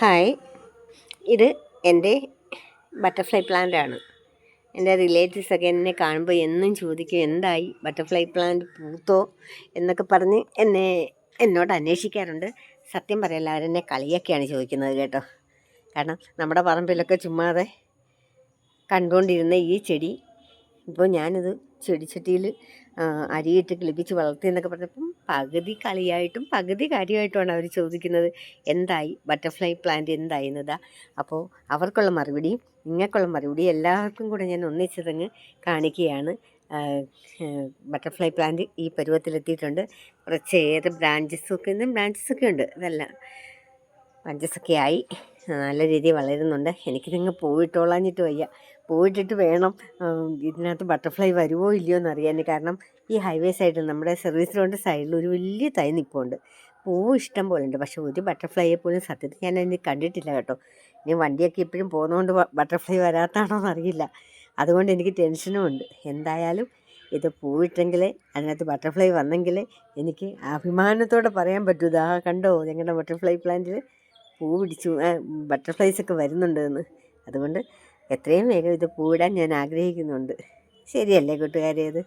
Hi, ഇത് എൻ്റെ butterfly പ്ലാന്റാണ്. എൻ്റെ റിലേറ്റീവ്സൊക്കെ എന്നെ കാണുമ്പോൾ എന്നും ചോദിക്കും, എന്തായി ബട്ടർഫ്ലൈ പ്ലാന്റ് പൂത്തോ എന്നൊക്കെ പറഞ്ഞ് എന്നോട് അന്വേഷിക്കാറുണ്ട്. സത്യം പറയല്ല, അവരെന്നെ കളിയൊക്കെയാണ് ചോദിക്കുന്നത് കേട്ടോ. കാരണം നമ്മുടെ പറമ്പിലൊക്കെ ചുമ്മാതെ കണ്ടുകൊണ്ടിരുന്ന ഈ ചെടി ഇപ്പോൾ ഞാനിത് ചെടിച്ചട്ടിയിൽ അരിയിട്ട് കിളിപ്പിച്ച് വളർത്തി എന്നൊക്കെ പറഞ്ഞപ്പം പകുതി കളിയായിട്ടും പകുതി കാര്യമായിട്ടുമാണ് അവർ ചോദിക്കുന്നത്, എന്തായി ബട്ടർഫ്ലൈ പ്ലാന്റ് എന്തായി എന്നതാ. അപ്പോൾ അവർക്കുള്ള മറുപടിയും നിങ്ങൾക്കുള്ള മറുപടിയും എല്ലാവർക്കും കൂടെ ഞാൻ ഒന്നിച്ചതങ്ങ് കാണിക്കുകയാണ്. ബട്ടർഫ്ലൈ പ്ലാന്റ് ഈ പരുവത്തിലെത്തിയിട്ടുണ്ട്. കുറച്ചേറെ ബ്രാഞ്ചസൊക്കെ ഉണ്ട്. ഇതെല്ലാം ബ്രാഞ്ചസൊക്കെ ആയി നല്ല രീതിയിൽ വളരുന്നുണ്ട്. എനിക്കിതങ്ങ് പൂവിട്ടോളാഞ്ഞിട്ട് വയ്യ. പൂവിട്ടിട്ട് വേണം ഇതിനകത്ത് ബട്ടർഫ്ലൈ വരുമോ ഇല്ലയോ എന്നറിയാൻ. കാരണം ഈ ഹൈവേ സൈഡിൽ നമ്മുടെ സർവീസ് റോഡിൻ്റെ സൈഡിൽ ഒരു വലിയ തൈ നിൽപ്പുണ്ട്. പൂവ് ഇഷ്ടം പോലെ ഉണ്ട്, പക്ഷേ ഒരു ബട്ടർഫ്ലൈയെ പോലും സത്യത്തിൽ ഞാൻ അതിന് കണ്ടിട്ടില്ല കേട്ടോ. ഇനി വണ്ടിയൊക്കെ ഇപ്പോഴും പോകുന്നതുകൊണ്ട് ബട്ടർഫ്ലൈ വരാത്താണോ എന്നറിയില്ല. അതുകൊണ്ട് എനിക്ക് ടെൻഷനും ഉണ്ട്. എന്തായാലും ഇത് പൂവിട്ടെങ്കിൽ അതിനകത്ത് ബട്ടർഫ്ലൈ വന്നെങ്കിൽ എനിക്ക് അഭിമാനത്തോടെ പറയാൻ പറ്റൂ, ഇതാ കണ്ടോ ഞങ്ങളുടെ ബട്ടർഫ്ലൈ പ്ലാന്റിൽ പൂ പിടിച്ചു, ബട്ടർഫ്ലൈസൊക്കെ വരുന്നുണ്ടെന്ന്. അതുകൊണ്ട് എത്രയും വേഗം ഇത് പൂവിടാൻ ഞാൻ ആഗ്രഹിക്കുന്നുണ്ട്. ശരിയല്ലേ കൂട്ടുകാരെ? അത്